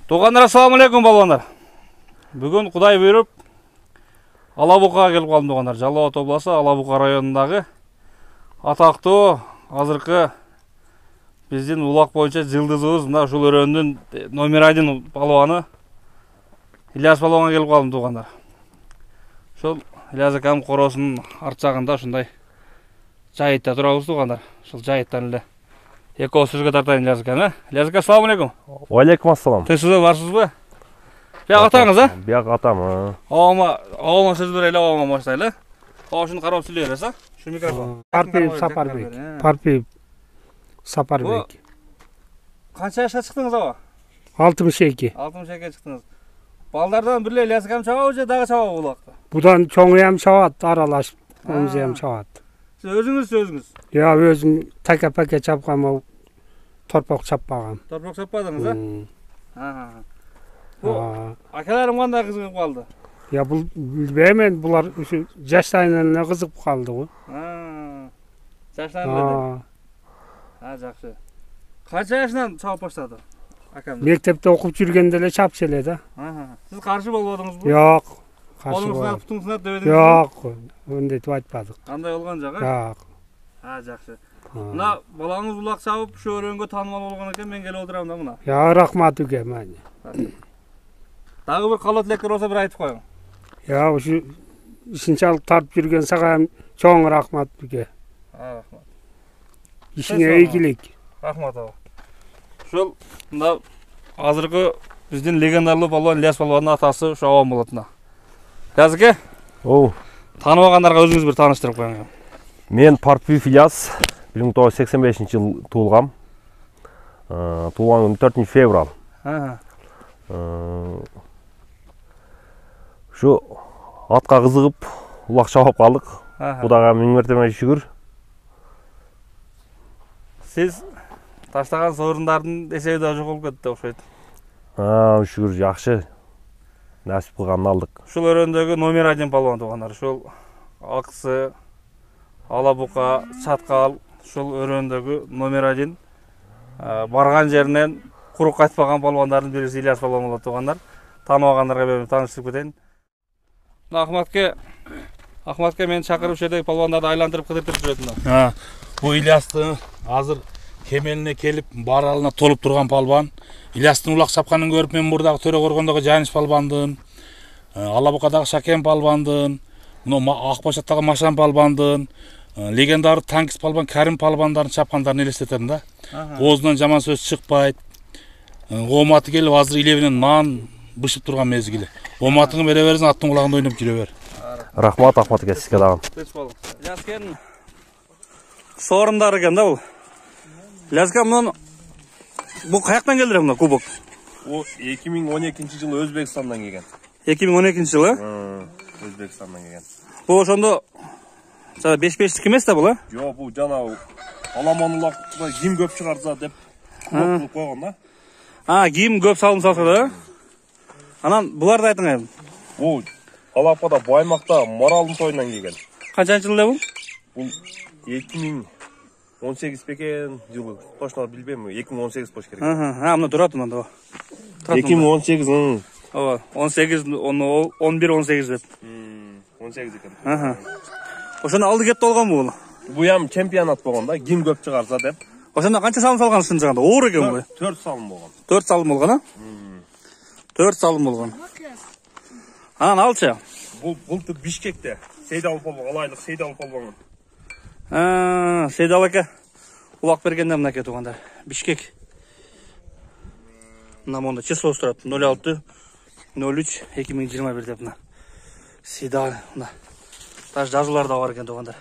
Туғандар, ассаламу алейкум балуандар. Бүгін Құдай бұйырып Алабұқаға келіп қалдым туғандар. Жалауат облысы Алабұқа районындағы атақты азырқы біздің улақ бойынша жылдызымыз мына ушул өрөөнүн номер 1 балуаны Ильяс балуанга келіп қалдым туғандар. Ушул Ильяс акам коросунун арт жагында ушундай жайытта турабыз туғандар. Ушул жайыттан эле эко сөзгө тартайын Ильяс ака. Ильяс ака, ассаламу алейкум. Алейкум ассалам. Тынчсыз барсызбы? Бияк атаңыз, а? Бияк атам. Оғама сөз берейлі, оғама баштайлы. Шunu қарап сөйлей бересіз, а? Şu mikrofon. Парпиев Сапарбек. Қанша yaşa çıktınız ава? 62. 62 çıktınız. Baldardan birle Ильяс акам чабабы же дагы чабабы булакты? Будан чоңу hem чабат, аралашып, өзү hem чабат. Siz özünüz? Ya özüm taka-paka çapqam, torpaq çapпагам. Torpaq çappadınız, ha? Bu akalarım qanday kızıqып kaldı? Ya bilbeymen, bular jaşlayınlarına kızıqып kaldı bu. Jaşlayınlarına? Ha, жақсы. Qancha yaşından çabıp başladı akam? Mektepte okup жүргенде эле çapчı эле da. Siz karşı bolbodunuz bu? Yok. Kolunuz sınat, putunuz sınat debediniz mi? Yok. Öndetip aytpadık. Qanday olgan жагы? Yok. Ha, жақсы. Mına balağınız ulaq çabıp şu örөнгө tanımal olgan eken men kelip oturam da mına. Ya rahmat uge mani. Dagı bir qalat tilekkер olsa bir aytıp koyun. Ya şu işinçalik tarıp жүрген sağa çoğun rahmat uge. Ha, rahmat. İşine iyilik. Rahmat aba. Şol mına azırkı биздин легендарlı балуан Ильяс балуандын атасы şu аван болотуна. Ильяс аке? Оу. Таныбагандарга өзүңүз bir тааныштырып коюңуз. Мен Парпиев Ильяс, 1985-жылы туулгам. Туулган күнү 4 февраль. Şu атка кызыгып, улак чабап калдык. Кудайга миң мертебе шүгүр. Siz таштаган сорындардын эсеби да жок болуп кетти окшойт. Шүгүр жакшы. Насип кылганын алдык. Ушул өрөөндөгү номер 1 балуан туугандар. Ушул Аксы, Алабука, Чаткал, ушул өрөөндөгү номер 1 барган жеринен курук кайтпаган балуандардын бириси Ильяс балуан болот туугандар. Тааныбагандарга берип тааныштырып кетейин. Ахматке мени чакырып ушердеги балуандарды айландырып кыдыртып жүрөтүн. Bu Ильястын азыр кемелине келип баралына толуп турган палбан. Ильястын улак чапканын көрүп мен мурдагы төрө коргондогу Жаниш палбандын, Алабукадагы Шакен палбандын, мына Акбашаттагы Машан палбандын, легендар танкист палбан Карим палбандарын чапкандарын элестетем да. Оозунан жаман сөз чыкпайт. Ооматы келип азыр илебинен нан бышып турган мезгили. Ооматыңы бере берсиң, аттын кулагында ойноп жүрө бер. Рахмат Ахмат аке, сизге дагы. Ильяс акен сорундар экен да бул. Ильяс ака, муну бул каяктан келдире мына кубок? О 2012-жылы Өзбекстандан келген. 2012-жылы? Өзбекстандан келген. Бул ошондо 5-5-лик эмес да бул, а? Жок, бул жана аламан улакта ким көп чыгарса деп кылып койгон да. Ким көп салса да? Анан буларды айтыңыз. Бул Алапада Баймакта Маралдын тоюнан келген. Канчанчы жылы бул? Бул 2018 бекен жылы. Точно билбейм, 2018 болуш керек. Мына турат мында. 2018. Ооба, 18, 11, 18 деп. 18 экен. Ошону алды кетти болгон бул. Бул ям чемпионат болгон да, ким көп чыгарса деп. Ошондо канча салым салгансың жагында? Оор экен бул. 4 салым болгон. 4 салым болгон, а? 4 салым болгон. Анан алчы. Бул Бишкекте. Сейдал полбон, алайлык Сейдал полбон. Сейдал ака. Улак бергенде мынакей туугандар. Бишкек. Мына монда число турат. 06 03 2021 деп мына. Сейдал мына. Таш жазууларда бар экен туугандар.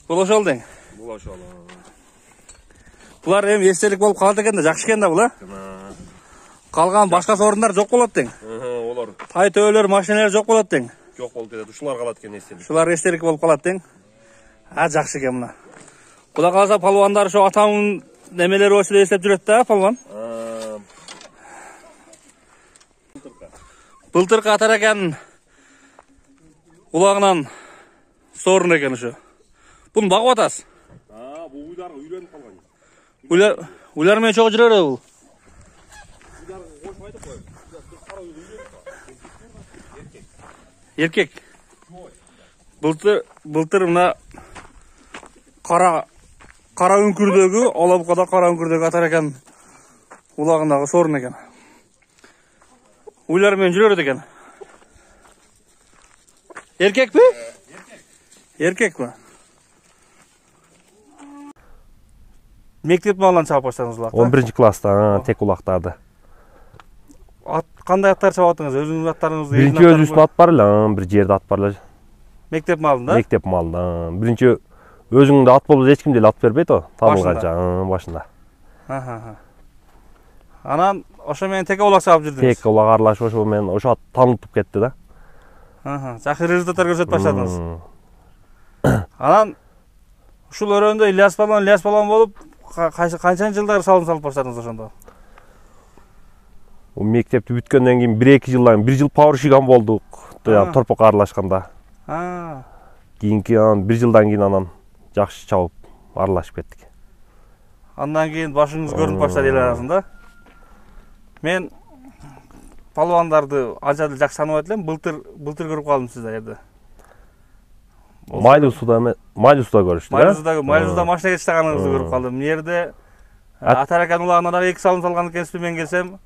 Бул ошол дең. Бул ошол. Булар эми эстелик болуп калат экен да, жакшы экен да бул, а? Калган башка сорундар жок болот дең. Олар. Тай төөлөр, машиналар жок болот дең. Жок болуп кетет. Ушулар калат экен эстелик. Ушулар эстелик болуп калат дең. Жакшы экен мына. Кудай кааласа палуандар ошо атамдын немелери болчу деп эстеп жүрөт да, палуан. Былтыркы атар экен. Улагынан сорун экен ошо. Буну багып атасыз? Бул уйлар үйрөнүп калган. Уйлар менен чогуу жүрөр бул. Уйлар Erkek. Былтыр мына қара үңкірдегі, Алабұқада қара үңкірдегі атар екен, улағындағы сорын екен. Ойларымен жүреді екен. Еркек пе? Еркек пе? Мектеп малынан чабып баштадыңыз улақты? 11 класста тек улақтарды. Қандай аттар чабаттыңыз? Өзіңіз аттарыңызды? Бірінші өз үстін ат бар эле, бір жерде ат бар эле. Мектеп малында? Мектеп малында. Бірінші өзіңді ат болып ешкім деле ат бербейді о, табылғанша башында. Анан ошо менен теке улак чабып жүрдүңүз? Тек улак аралашып ошо менен ошо ат танытып кетти да. Жакшы результаттар көрсөтүп баштадыңыз. Анан ушул өрөөндө Ильяс балан болуп, канчанчы жылдары салым салып баштадыңыз ошондо? Мектепти бүткөндөн кийин 1-2 жылдан 1 жыл пауэршиган болдук. Торпокко аралашканда. Кийинки 1 жылдан кийин анан жакшы чабып аралашып кеттик. Андан кийин башыңыз көрүнүп баштады эл арасында. Мен палвандарды анча деле жакшы тааныбайт элем. Былтыр көрүп калдым сизди жерде. Майлуусуда көрүштүк. Майлуусуда машина кетиштаганыңызды көрүп калдым. Мына жерде Атаракан улагына дагы 2 салым салган экенсизби, мен келсем.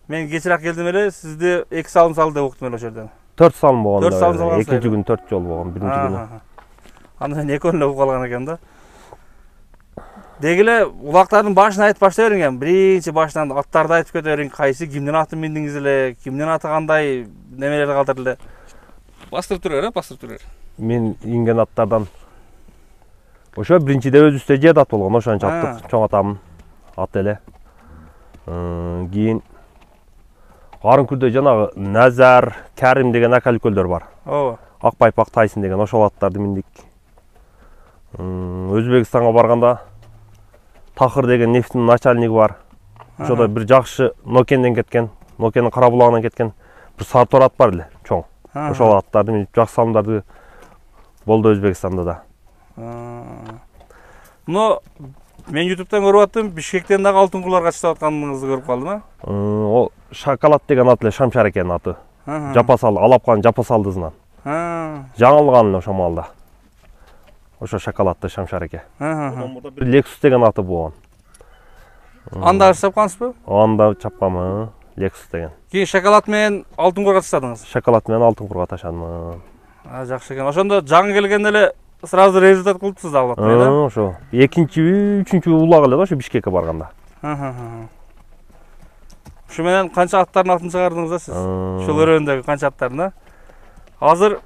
Мен кечирээк келдим эле, сизди 2 салым салды деп уктум эле ошол жерден. 4 салым болгон. 4 салым салган. Экинчи күн 4 жол болгон, биринчи күнү. Андан экөөнү эле угуп калган экен да. Деги эле улактардын башын айтып баштай бериң, биринчи башынан аттарды айтып кете бериң, кайсы кимдин атын миндиңиз эле, кимдин аты кандай, немелерди калтырды эле. Бастырып турар, бастырып турар. Мен инген аттардан ошо биринчиде өзүбүздө жет ат болгон, ошону чаптык, чоң атамын аты эле. Кийин Арынкүлдө жанагы Назар, Кәрим деген ака үлкөлдөр бар. Ооба. Акбайпак Тайсын деген ошол аттарды миндик. Өзбекстанга барганда Тахыр деген нефтин начальниги бар. Ошодо бир жакшы Нокенден кеткен, Нокенин кара булагынан кеткен бир сары тор ат бар эле, чоң. Ошол аттарды минип жакшы салымдарды болду Өзбекстанда да. Но мен YouTube'дан көрүп аттым, Бишкектен дагы алтын куларга чыгып атканыңызды көрүп калдым, Ол Шоколад деген ат эле, Шамшар экенин аты. Жапасал, Алапкан Жапасалдызынан. Жаңылган эле ошо малда. Ошо Шоколадды Шамшар эке. Бир Lexus деген аты болгон. Анда чапкансызбы? Анда чапкам, Lexus деген. Кийин Шоколад менен алтын куларга таштадыңыз? Шоколад менен алтын куларга ташадым. Жакшы экен. Ошондо жаңы келгенде эле сразу результат кылыпсыз да албатты, да? Ошо. Экинчи, үчүнчү улак эле ошо Бишкекке барганда. Ушу менен канча аттардын атын чыгардыңыз да сиз? Ушул өрөөндөгү канча аттардын? Азыр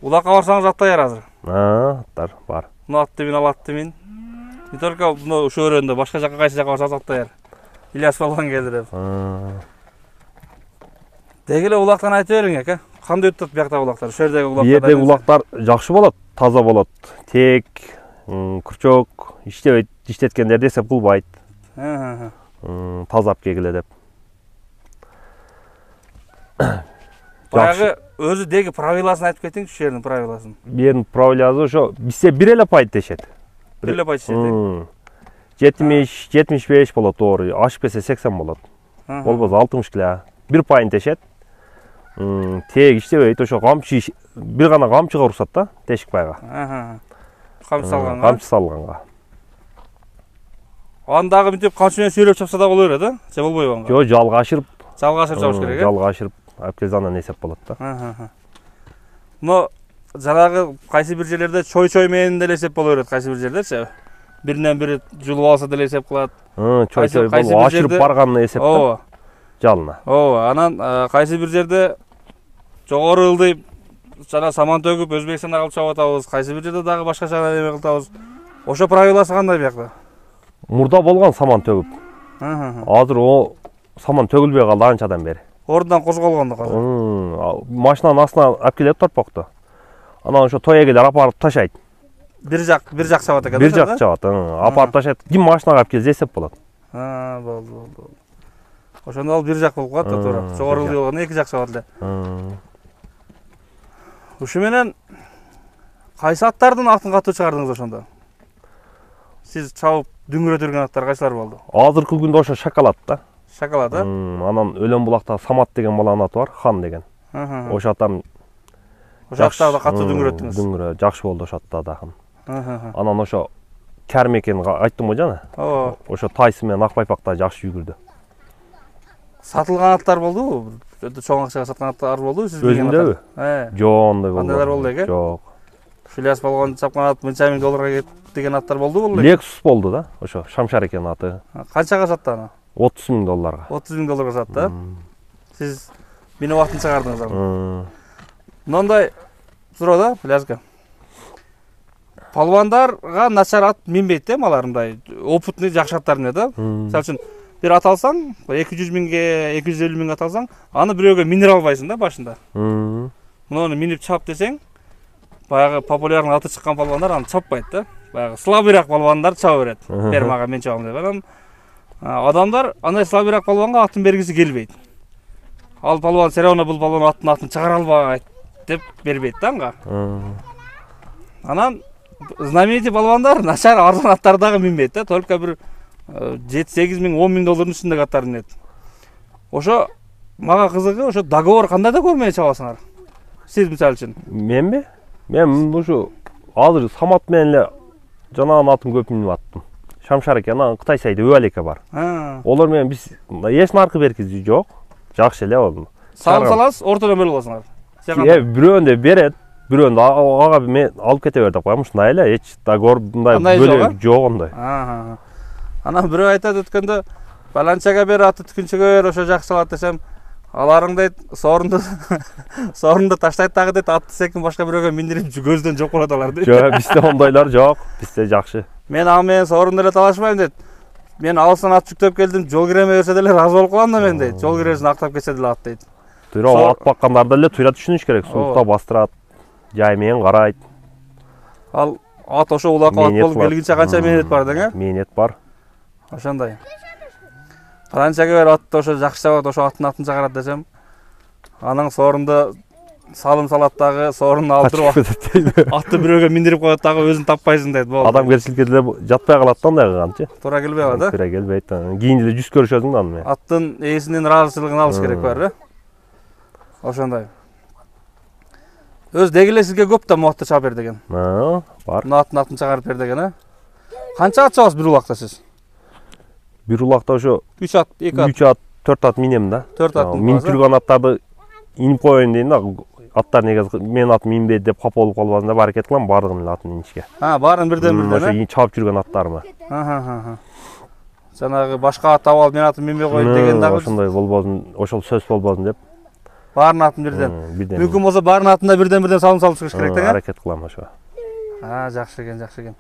улакка барсаңыз ат даяр азыр. Аттар бар. Мына атты мин, ал атты мин. Не только ушул өрөөндө, башка жакка кайсы жакка барсаңыз ат даяр. Ильяс балган келди деп. Деги эле улактан айтып бериң, ака. Кандай өтөт бияктагы улактар? Ошол жердеги улактар. Бу жердеги улактар жакшы болот, таза болот. Тек, күрчөк, иштебейт, иштеткендерди эсеп кылбайт. Тазап кегиле деп. Баягы өзү деги правиласын айтып кетиңчи, ушул жердин правиласын. Берин правиласы ошо бизде бир эле пайт дешет. Бир эле пайт дешет. 70-75 болот оор, ашып кетсе 80 болот. Болбосо 60 киле. Бир пайын дешет. Тег иштебейт, ошо камчы, бир гана камчыга урушат да, тешик байга. Камчы салганга. Камчы салганга. Андагы мынтип камчы менен сүйлөп чапса да боло берет, же болбойбу аңга? Жок, жалга ашырып. Жалга ашырып чабыш керек, Жалга ашырып, апкезанан эсеп болот да. Но жанагы кайсы бир жерлерде чой менен деле эсеп боло берет, кайсы бир жерлерчи. Биринен бири жулуп алса деле эсеп кылат. Чой болуп ашырып барганына эсеп да. Жалына. Анан кайсы бир жерде жогору ылдый жана саман төгүп Өзбекстанда калып чабып атабыз, кайсы бир жерде дагы башкача неме кылып атабыз. Ошо правиласы кандай биякта? Мурда болгон саман төгүп. Азыр о саман төгүлбөй калды анчадан бери. Ордунан козголгондо казыр. Машинанын астына алып келет торпокту. Анан ошо той эгелер апарып ташайт. Бир жак чабат экен. Бир жак чабат. Апарып ташайт. Ким машинага алып келсе эсеп болот. Болду. Ошондо ал бир жак болуп калат да туура. Жогору ылдый болгондо эки жак чабат эле. Ушу менен кайсы аттардын атын катуу чыгардыңыз ошондо? Сиз чабып дүңгүрөтүргөн аттар кайсылар болду? Азыркы күндө ошо Шоколад да. Шоколад, а? Анан Өлөн булакта Самат деген баланын аты бар, Хан деген. Ошо аттан Ошо атта да катуу дүңгүрөттүңүз. Дүңгүрө жакшы болду ошо атта да. Анан ошо Кәрим экенин айттым го жана. Ооба. Ошо Тайсы менен Акбайпакта жакшы жүгүрдү. Сатылган аттар болдубу? Өтө чоң акчага саткан аттар болдубу сиз билген аттар? Өзүндөбү? Жок, андай болду. Кандайлар болду экен? Жок. Шүляс болгон чапкан ат мынча миң долларга кетти деген аттар болдубу бул? Lexus болду да, ошо Шамшар экенин аты. Канчага сатты аны? 30 000 долларга. 30 000 долларга сатты. Сиз мени убактын чыгардыңыз аны. Мындай суроо да, Пляска. Палвандарга начар ат минбейт да, алар мындай опытный жакшы аттар менен да. Мисалы үчүн бир ат алсаң, 200 миңге, 250 миңге ат алсаң, аны бирөөгө минире албайсың да башында. Муну минип чап десең, баягы популярный аты чыккан палвандар аны чаппайт да. Баягы слабыйраак палвандар чаба берет. Бер мага мен чабам деп. Анан адамдар андай слабыйраак палванга атын бергиси келбейт. Ал палван все равно бул палван атын чыгара албайт деп бербейт да анга. Анан знаменитый палвандар начар арзан аттар дагы минбейт да, только бир 7-8 миң, 10 миң доллардын үстүндөгү аттар минет. Ошо мага кызыгы, ошо договор кандай договор менен чабасыңар? Сиз мисалы үчүн. Менби? Мен ушу азыр Самат менен эле жанагы атын көп минип аттым. Шамшар экен, анан Кытай сайда Өбалека бар. Олар менен биз эч наркы беркизи жок. Жакшы эле болду. Салым саласыз, ортодон бөлүп аласыңар. Бирөөндө берет, бирөөндө ага мен алып кете бер деп коем. Ушундай эле, эч договор мындай бөлөк жок ондай. Анан бирөө айтат өткөндө, баланчага бер, аты түкүнчөгө бер, ошо жакшы салат десем, аларың дейт, соорунду таштайт дагы дейт, атты секин башка бирөөгө миндирип көздөн жок болот алар дейт. Жок, бизде ондойлор жок, бизде жакшы. Мен ал менен соорунду эле талашпайм дейт. Мен алыстан ат жүктөп келдим, жол киреме берсе деле разы болуп калам да мен дейт. Жол киресин актап кетсе деле ат дейт. Туйра ат баккандар деле туйра түшүнүш керек. Сулукта бастырат, жай менен карайт. Ал ат ошо улакка ат болуп келгенче канча мээнет бар дең, Мээнет бар. Ошондой. Баланчага бер, атты ошо жакшы чабат, ошо атын чыгарат десем, анын соорунда салым салат дагы, соорунду алдырып атты бирөөгө миндирип коет дагы, өзүн таппайсың дейт. Адамгерчиликке деле жатпай калат да андай кылганчы. Туура келбей калат да? Туура келбейт. Кийин деле жүз көрүшөсүң да аны. Аттын ээсинин ыраазычылыгын алыш керек бар, ошондой. Өз деги эле сизге көп да муатты чабып бер деген. Бар. Мына атын чыгарып бер деген, Канча ат чабасыз бир улакта сиз? Бир улакта ошо 3 ат, 2 ат. 3 ат, 4 ат минем да. 4 ат. Минип жүргөн аттарды инип коеюн дейм да. Аттар негизи мен ат минбейт деп капа болуп калбасын деп аракет кылам бардыгын эле атын инишке. Баарын бирден-бирден. Ошо чабып жүргөн аттарымы. Жанагы башка ат таап алып мен атын минбей коеюн деген дагы. Ошондой болбосун, ошол сөз болбосун деп. Баарын атын бирден. Мүмкүн болсо баарын атында бирден-бирден салым салып чыгыш керек да. Аракет кылам ошо. Жакшы экен, жакшы экен.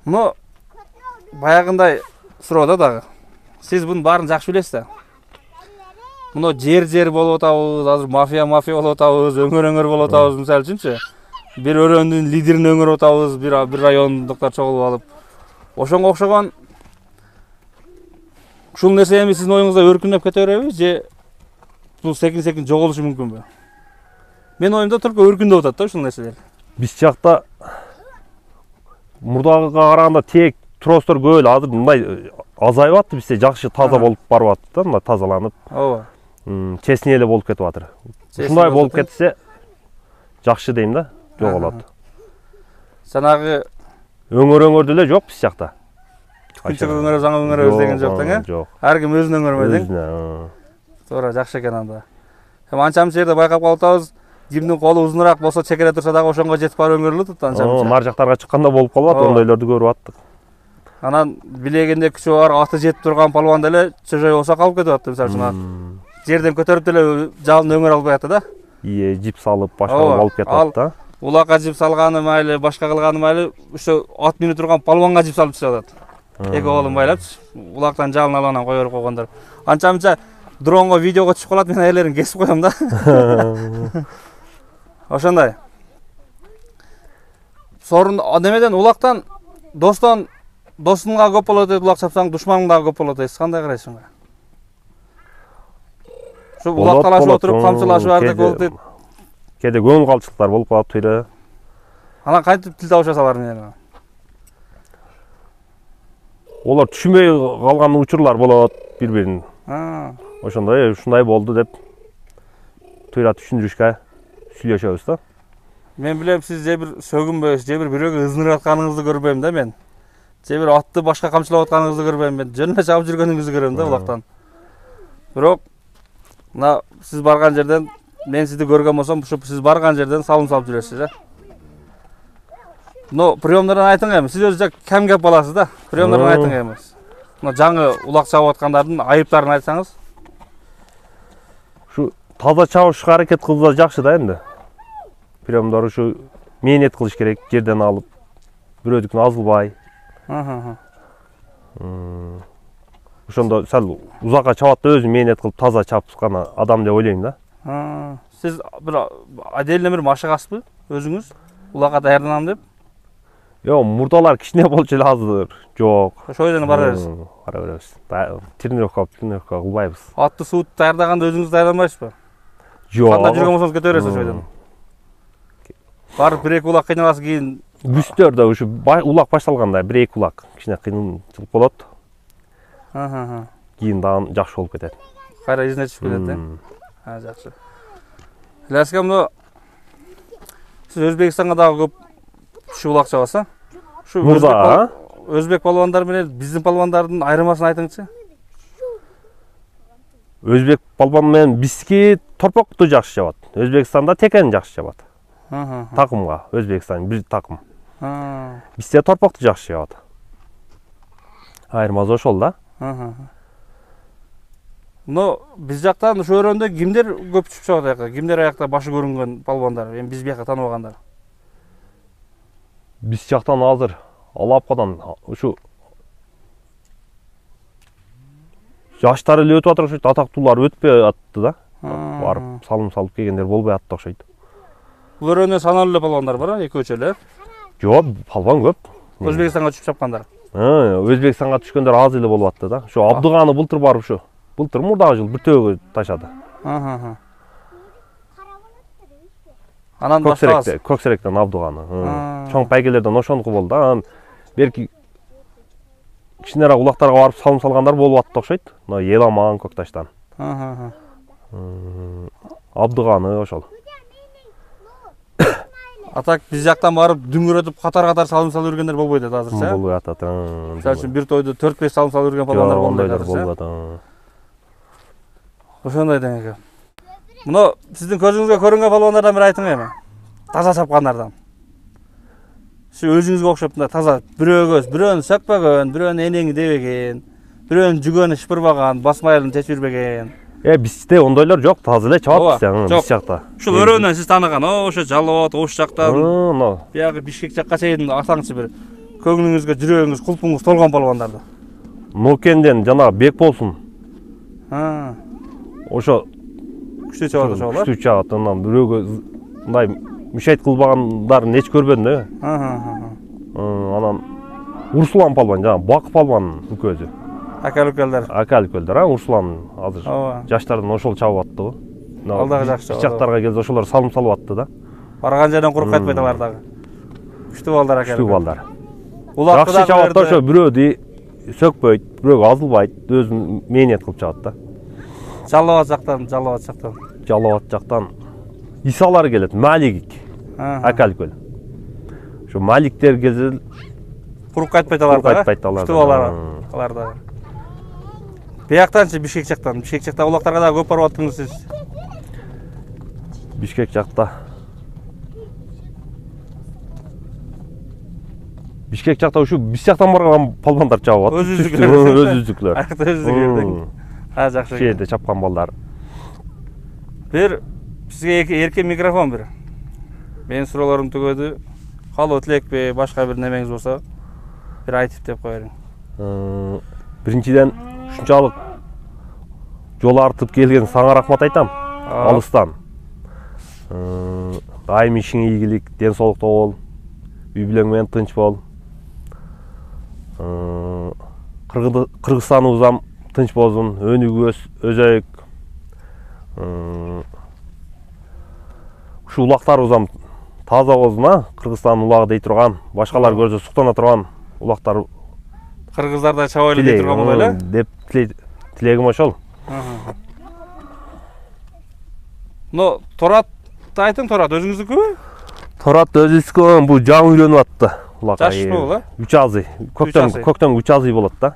Муну баягындай суроо да дагы. Сиз мунун баарын жакшы билесиз да. Муну жер болуп атабыз, азыр мафия болуп атабыз, өңөр болуп атабыз, мисалы үчүнчү. Бир өрөөндүн лидерин өңөрүп атабыз, бир райондуктар чогулуп алып. Ошонго окшогон ушул нерсе эми сиздин оюңузда өркүндөп кете береби же бул секин жоголушу мүмкүнбү? Мен оюмда только өркүндөп атат да ушул нерселер. Биз жакта мурдага караганда тек тростор көп эле, азыр мындай азайып атты, бизде жакшы таза болуп барып атты да, мындай тазаланып. Ооба. Честный эле болуп кетип атыр. Ушундай болуп кетсе жакшы дейм да, жоголот. Жанагы Өңөр деле жок биз жакта. Күнчөк өңөрөбүз, аңа өңөрөбүз деген жок да, Жок. Ар ким өзүнүн өңөрү дең. Туура, жакшы экен анда. Анча-мынча жерде байкап калып атабыз, кимдин колу узунураак болсо чекере турса дагы ошонго жетип барып өңөрүлүп атат анча-мынча. Нар жактарга чыкканда болуп калат, ондойлорду көрүп аттык. Анан билегенде күчү бар, аты жетип турган палван деле чөжөй болсо калып кетип атты, мисалы үчүн. Жерден көтөрүп деле жалын өңөр албай атты да. Жип салып, башка алып кетип атты да. Улакка жип салганы майлы, башка кылганы майлы, ошо ат минип турган палванга жип салып түшүп атат. Эки колун байлапчы, улактан жалын алып анан кое берип койгондор. Анча-мынча дронго видеого түшүп калат, мен айлерин кесип коем да. Ошондой. Сорун немеден улактан досунга көп болот дейт, улак чапсаң, душманың дагы көп болот дейт. Кандай карайсың? Şu ulaktalaşıp oturup kamçılaşıp ardek болуп дейт. Кээде көңүл калчылыктар болуп калат түйрө. Анан кантип тил табышасыз алар менен? Олар түшүнбөй калган учурлар болот, бири-бирин Ошондой ушундай болду деп туйра түшүндүрүшкө сүйлөшөбүз да. Мен билем сиз же бир сөгүнбөйсүз, же бир бирөөгө ызмырып атканыңызды көрбөйм да мен. Же бир атты башка камчылап атканыңызды көрбөйм мен. Жөнүнө чабып жүргөнүңүздү көрөм да улактан. Бирок мына сиз барган жерден мен сизди көргөн болсом, ушу сиз барган жерден салым салып жүрөсүз да. Но приемдардан айтыңыз эми, сиз өзү кем кеп баласыз да. Приемдардан айтыңыз эми. Мына жаңы улак чабып аткандардын айыптарын айтсаңыз. Ушу таза чабышка аракет кылса жакшы да энди. Приемдар ушу мээнет кылыш керек, жерден алып, бирөөдүкүн азылбай. Ошондо сал узакка чабат да өзү мээнет кылып таза чапкан адам деп ойлойм да. Сиз бир отдельно бир машыгасызбы өзүңүз? Улакка даярданам деп? Жок, мурдалар кичине болчу эле азыр. Жок. Ошол жерден бара бересиз. Бара беребиз. Тренировка кылбайбыз. Атты суут даярдаганда өзүңүз даярданбайсызбы? Жок. Кандай жүргөн болсоңуз кете бересиз ошол жерден. Барып бир-эки улак кыйналасыз, кийин Бүстөрдө ушу улак башталганда бир-эки улак кичине кыйынчылык болот. Кийин дагы жакшы болуп кетет. Кайра изине түшүп кетет да. Жакшы. Ляска, мына сиз Өзбекстанга дагы көп түшүп улак чабасыз, Ушу өзбек палвандар менен биздин палвандардын айырмасын айтыңызчы. Өзбек палван менен биздики торпокту жакшы чабат. Өзбекстанда текени жакшы чабат. Такымга, Өзбекстан бир такым. Бизде торпокту жакшы чабат. Айырмасы ошол да. Но биз жактан ошо өрөндө кимдер көп түшүп чабат аякка? Кимдер аякта башы көрүнгөн палвандар? Эми биз бияка тааныбагандар. Биз жактан азыр Алапкадан ушу жаштар эле өтүп атат окшойт, атактуулар өтпөй атты да. Барып салым салып келгендер болбой атты окшойт. Бул өрөндө саналуу эле палвандар бар, экөө-үч эле. Жок, палван көп. Өзбекстанга түшүп чапкандар. Өзбекстанга түшкөндөр аз эле болуп атты да. Ошо Абдыганы былтыр барып ушу. Былтыр мурдагы жыл бир төөгө ташады. Анан башка Көксеректен Абдыганы. Чоң байгелерден ошондуку болду да. Берки кичинерээк улактарга барып салым салгандар болуп атты окшойт. Мына Еламан Көкташтан. Абдыганы ошол. Атак биз жактан барып дүңгүрөтүп катар-катар салым салып жүргөндөр болбойт азырча. Болбой атат. Мисалы үчүн бир тойдо 4-5 салым салып жүргөн палвандар болбойт. Ошондой деңеке. Мына сиздин көзүңүзгө көрүнгөн палвандардан бир айтыңыз эми. Таза чапкандардан. Şu özünüzгө окшоп мына таза бирөөнү сөкпөгөн, бирөөнү энеңи дебеген, бирөөнү жүгөнү шыпырбаган, басмайылын чечип жүрбеген. Бизде ондойлор жок, таза эле чабат биз жакта. Ушул өрөөнөн сиз тааныган, ошо Жалал Абад, ош жактан, биягы Бишкек жакка чейин атаңызчы бир көңүлүңүзгө, жүрөгүңүз, кулпуңуз толгон палвандарды. Нокенден жана Бекболсун. Ошо күчтүү чабат ошол. Күчтүү чабат, анан бирөөгө мындай мüşahit кылбагандарын эч көрбөдүм да. Анан Урсулан палван, жана Бак палвандын үкөзү. Акал-үкөлдөр, Урсулан азыр жаштардан ошол чабып атты го. Алдагы жакшы. Жактарга келсе ошолор салым салып атты да. Барган жерден куруп кайтпайт алар дагы. Күчтүү балдар акал. Күчтүү балдар. Жакшы чабат да, ошо бирөөдү сөкпөйт, бирөөгө азылбайт, өзүн мээнет кылып чабат да. Жалал Абад жактан Исалар келет, Малик, Акал-үкөл. Ошо Маликтер келсе куруп кайтпайт алар дагы. Күчтүү балдар алар дагы. Бияктанчы Бишкек жакта улактарга дагы көп барып аттыңыз сиз. Бишкек жакта ушу биз жактан барган палвандар чабып атты. Өзүздүклөр. Аякта өзүздүклөр. Жакшы. Жерде чапкан балдар. Бир сизге эркен микрофон бир. Менин суроолорум түгөдү. Калуу тилекпи, башка бир немеңиз болсо бир айтып деп коерим. Биринчиден ушунчалык жол артып келген сага рахмат айтам. Алыстан. Дайым ишиң ийгилик, ден соолукта бол. Үй бүлөң менен тынч бол. Кыргызстаныбыз тынч болсун, өнүгүп өзөйүк. Ушу улактарыбыз таза болсун, Кыргызстан улагы дей турган, башкалар көрсө суктана турган улактар. Кыргыздарда чабайлы дей турган боло эле деп тилегим ошол. Но Торатты айтың, Торат өзүңүздүкүбү? Торат өзүскө бул жаңы үйлөнүп атты. Жаш болу, 3 азый. Көктөм 3 азый болот да.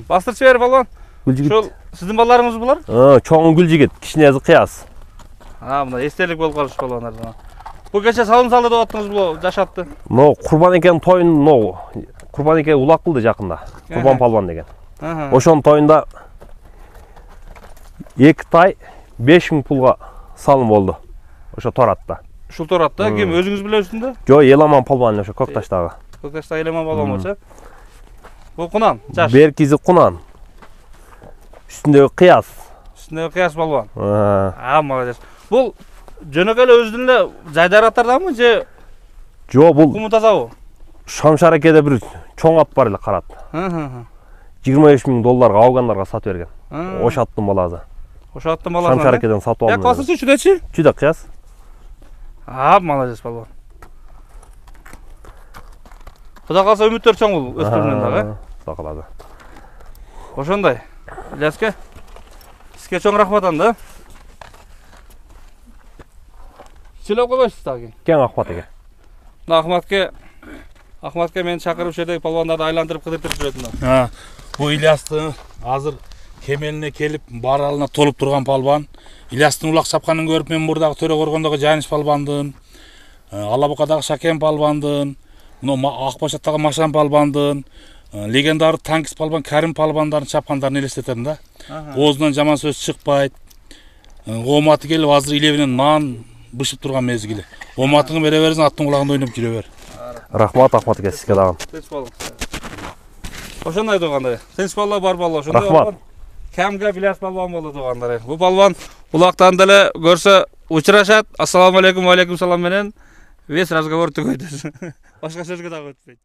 Бастырчы бер балбан. Гүлжигит. Ошол сиздин балдарыңыз булар? Чоң гүлжигит, кичинеси кыяс. Мына эстелик болуп калыш балбандар. Бул кече салым салды деп аттыңыз бул жашатты. Курбан экен тоюн, Курбан экен улак кылды жакында. Курбан палбан деген. Ошонун тоюнда 2 тай 5000 пулга салым болду. Ошо Торатта. Ушул Торатта ким өзүңүз билесиңиз да? Жо, Еламан палбан ошо Көкташтагы. Көкташта Еламан балбан болчу. Бул Кунан, жаш. Беркизи Кунан. Үстүндөгү кыяс. Үстүндөгү кыяс балбан. Молодец. Бул жөнөкөй эле өзүнүн эле жайдараттардамы же? Жо, бул куму тазабы? Шамшаракеде бир чоң ат бар эле карат. $25,000 аугандарга сатып берген. Ош аттын баласы. Ош аттын баласы. Шамшаракеден сатып алдым. Якпасычы чүдечи? Чүдө кыяс. Молодец балбан. Кудай калса үмүттөр чоң бул өспүрүмдөн дагы. Кудай калады. Ошондой. Ильяске сизге чоң рахмат анда. Сүйлөп койбойсуз дагы. Кең Ахмат эке. Ахматке мени чакырып ушердеги палбандарды айландырып кыдыртып жүрөтүн. Бул Ильястын азыр кемелине келип баралына толуп турган палбан. Ильястын улак чапканын көрүп мен мурдагы Төрө Коргондогу Жаниш палбандын, Алабукадагы Шакен палбандын, мына Акбашаттагы Машан палбандын, легендар танкист палбан Карим палбандарын чапкандарын элестетем да. Оозунан жаман сөз чыкпайт. Ооматы келип азыр илебинен нан бышып турган мезгили. Ооматыңы бере берсиң, аттын кулагында ойноп жүрө бер. Рахмат Ахмат эке сизге дагы. Ошондой туугандар. Тынч балла бар балла. Рахмат. Кәмгә Ильяс палбан болду туугандар. Бу палбан улактан деле көрсө учурашат. Ассаламу алейкум, ва алейкум салам менен весь разговор түгөйдү. Башка сөзгө дагы өтпөйт.